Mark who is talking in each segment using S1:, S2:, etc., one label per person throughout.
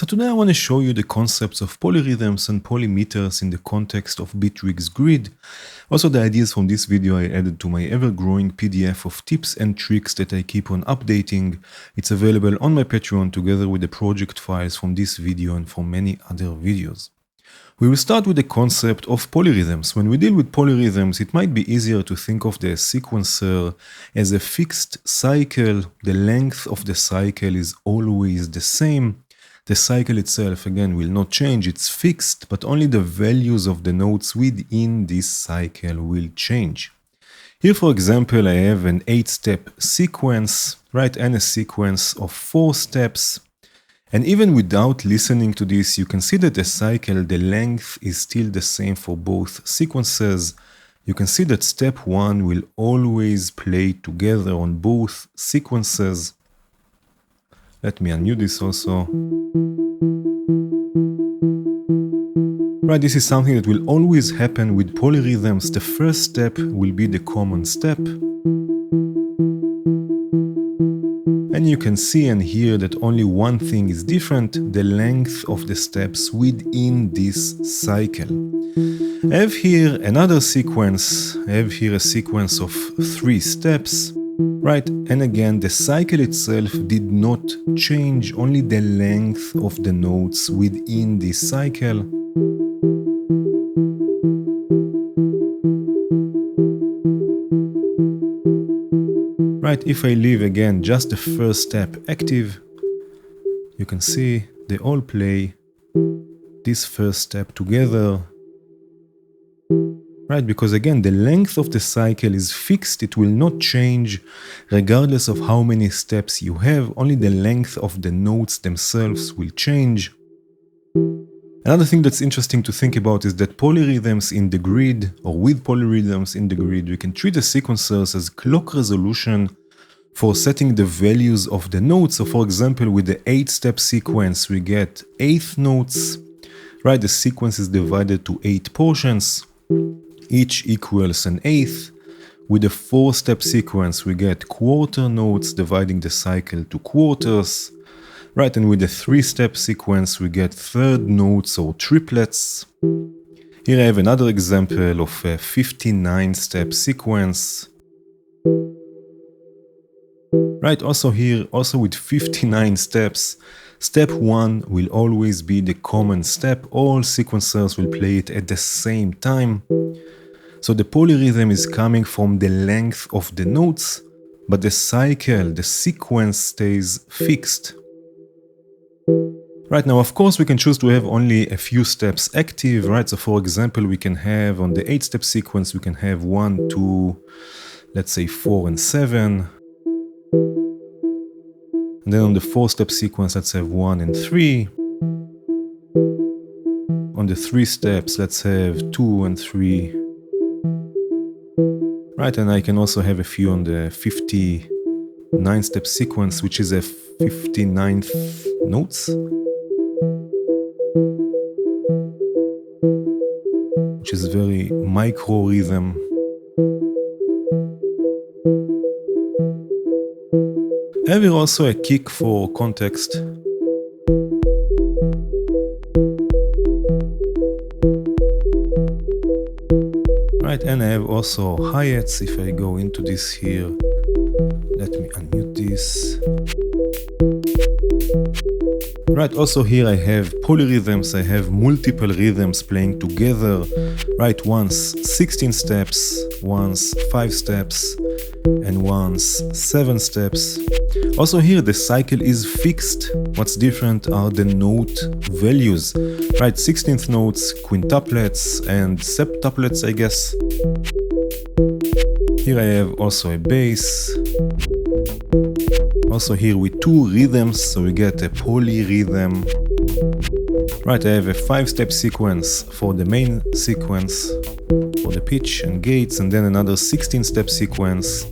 S1: So today I want to show you the concepts of polyrhythms and polymeters in the context of Bitwig's grid. Also the ideas from this video I added to my ever-growing PDF of tips and tricks that I keep on updating. It's available on my Patreon together with the project files from this video and from many other videos. We will start with the concept of polyrhythms. When we deal with polyrhythms, it might be easier to think of the sequencer as a fixed cycle. The length of the cycle is always the same. The cycle itself, again, will not change, it's fixed, but only the values of the nodes within this cycle will change. Here, for example, I have an 8-step sequence, right, and a sequence of 4 steps. And even without listening to this, you can see that the cycle, the length is still the same for both sequences. You can see that step 1 will always play together on both sequences. Let me undo this also. Right, this is something that will always happen with polyrhythms. The first step will be the common step. And you can see and hear that only one thing is different, the length of the steps within this cycle. I have here another sequence. I have here a sequence of 3 steps. Right, and again, the cycle itself did not change, only the length of the nodes within this cycle. Right, if I leave again just the first step active, you can see they all play this first step together. Right, because again, the length of the cycle is fixed, it will not change regardless of how many steps you have, only the length of the nodes themselves will change. Another thing that's interesting to think about is that polyrhythms in the grid, or with polyrhythms in the grid, we can treat the sequencers as clock resolution for setting the values of the nodes. So for example, with the 8-step sequence, we get 8th notes. Right, the sequence is divided to 8 portions. Each equals an 8th. With a 4-step sequence, we get quarter notes dividing the cycle to quarters. Right, and with a 3-step sequence, we get third notes or triplets. Here I have another example of a 59-step sequence. Right, also here, also with 59 steps, step 1 will always be the common step. All sequencers will play it at the same time. So the polyrhythm is coming from the length of the notes, but the cycle, the sequence stays fixed. Right, now of course we can choose to have only a few steps active, right? So for example, we can have on the 8-step sequence, we can have 1, 2, let's say 4 and 7. And then on the 4-step sequence, let's have 1 and 3. On the 3 steps, let's have 2 and 3. Right, and I can also have a few on the 59-step sequence, which is a 59th notes, which is very micro rhythm. I have here also a kick for context. Right, and I have also hi-hats. If I go into this here, let me unmute this. Right, also here I have polyrhythms, I have multiple rhythms playing together. Right, once 16 steps, once 5 steps, and once 7 steps. Also here the cycle is fixed. What's different are the note values. Right, 16th notes, quintuplets, and septuplets, I guess. Here I have also a bass. Also here with 2 rhythms, so we get a polyrhythm. Right, I have a 5-step sequence for the main sequence, for the pitch and gates, and then another 16-step sequence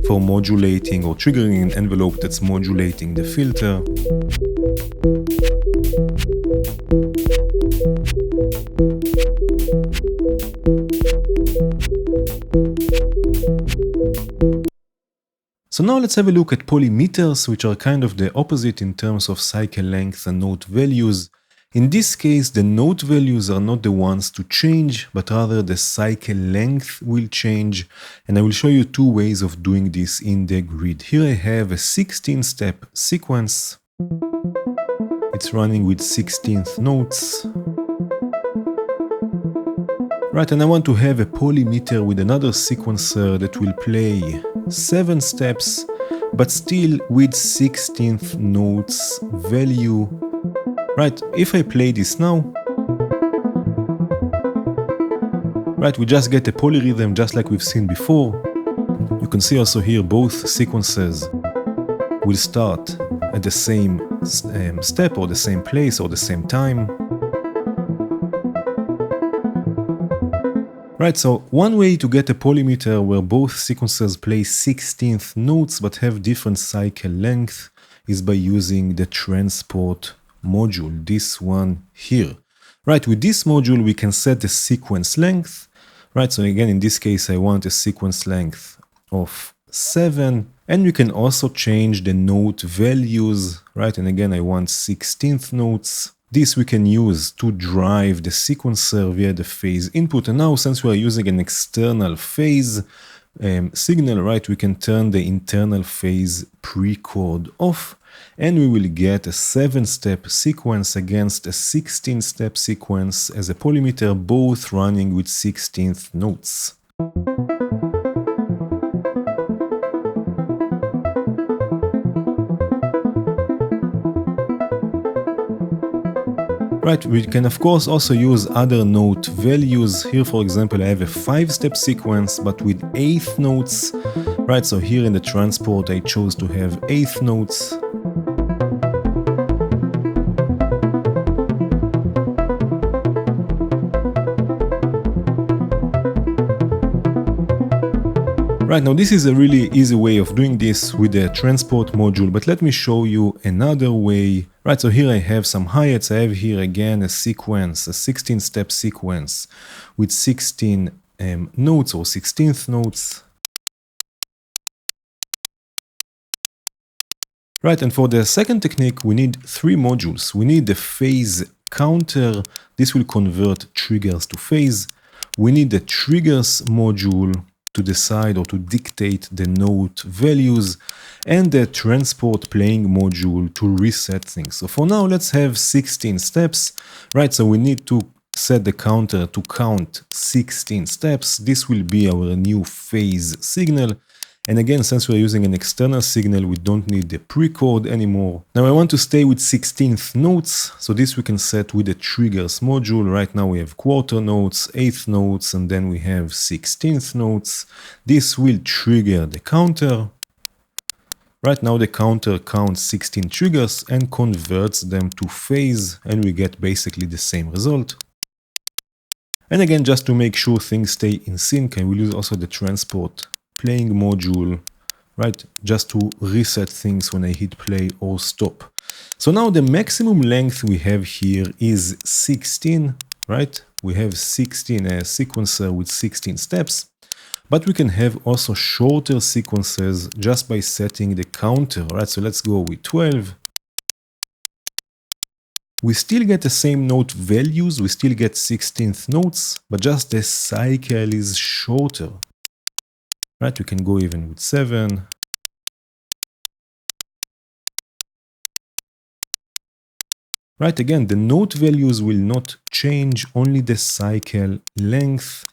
S1: for modulating or triggering an envelope that's modulating the filter. So now let's have a look at polymeters, which are kind of the opposite in terms of cycle length and note values. In this case, the note values are not the ones to change, but rather the cycle length will change. And I will show you two ways of doing this in the grid. Here I have a 16-step sequence. It's running with 16th notes. Right, and I want to have a polymeter with another sequencer that will play 7 steps, but still with 16th notes value. Right, if I play this now, right, we just get a polyrhythm just like we've seen before. You can see also here both sequences will start at the same step or the same place or the same time. Right, so one way to get a polymeter where both sequences play 16th notes but have different cycle length is by using the transport module, this one here. Right, with this module we can set the sequence length. Right, so again in this case I want a sequence length of 7, and we can also change the note values. Right, and again I want 16th notes. This we can use to drive the sequencer via the phase input. And now since we are using an external phase signal, right, we can turn the internal phase pre-chord off, and we will get a 7-step sequence against a 16-step sequence as a polymeter, both running with 16th notes. Right, we can of course also use other note values. Here for example I have a 5-step sequence but with 8th notes. Right, so here in the transport I chose to have 8th notes. Right, now this is a really easy way of doing this with the transport module, but let me show you another way. Right, so here I have some hi-hats. I have here again a sequence, a 16-step sequence with 16 notes or 16th notes. Right, and for the second technique we need 3 modules. We need the phase counter. This will convert triggers to phase. We need the triggers module to decide or to dictate the note values, and the transport playing module to reset things. So for now let's have 16 steps. Right, so we need to set the counter to count 16 steps. This will be our new phase signal. And again, since we're using an external signal, we don't need the pre-chord anymore. Now I want to stay with 16th notes, so this we can set with the triggers module. Right now we have quarter notes, 8th notes, and then we have 16th notes. This will trigger the counter. Right now the counter counts 16 triggers and converts them to phase, and we get basically the same result. And again, just to make sure things stay in sync, I will use also the transport playing module, right, just to reset things when I hit play or stop. So now the maximum length we have here is 16, right? We have 16, a sequencer with 16 steps, but we can have also shorter sequences just by setting the counter, right? So let's go with 12. We still get the same note values, we still get 16th notes, but just the cycle is shorter. Right, we can go even with 7. Right, again, the note values will not change, only the cycle length.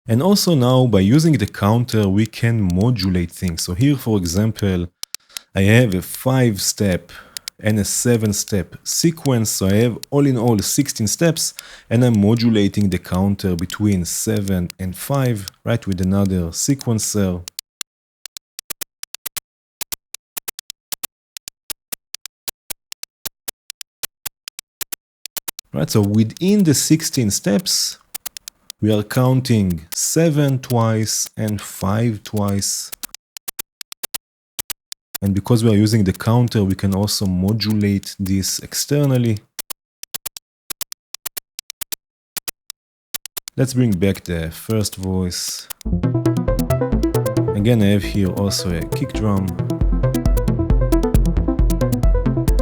S1: And also now, by using the counter, we can modulate things. So here, for example, I have a 5-step and a 7-step sequence. So I have all in all 16 steps, and I'm modulating the counter between 7 and 5, right, with another sequencer. Right, so within the 16 steps, we are counting 7 twice and 5 twice. And because we are using the counter, we can also modulate this externally. Let's bring back the first voice. again, I have here also a kick drum.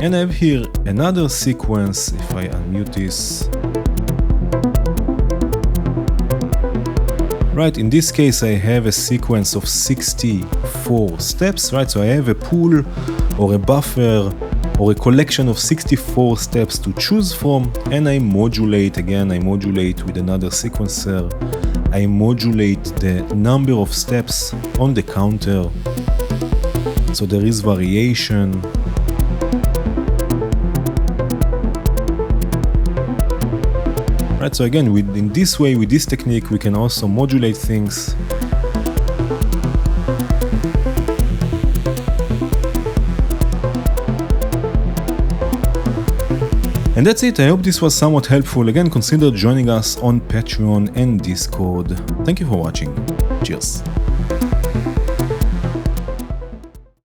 S1: And I have here another sequence, if I unmute this. Right, in this case I have a sequence of 64 steps, right? So I have a pool or a buffer or a collection of 64 steps to choose from, and I modulate with another sequencer. I modulate the number of steps on the counter, so there is variation. Right, so again, in this way, with this technique, we can also modulate things. And that's it. I hope this was somewhat helpful. Again, consider joining us on Patreon and Discord. Thank you for watching. Cheers.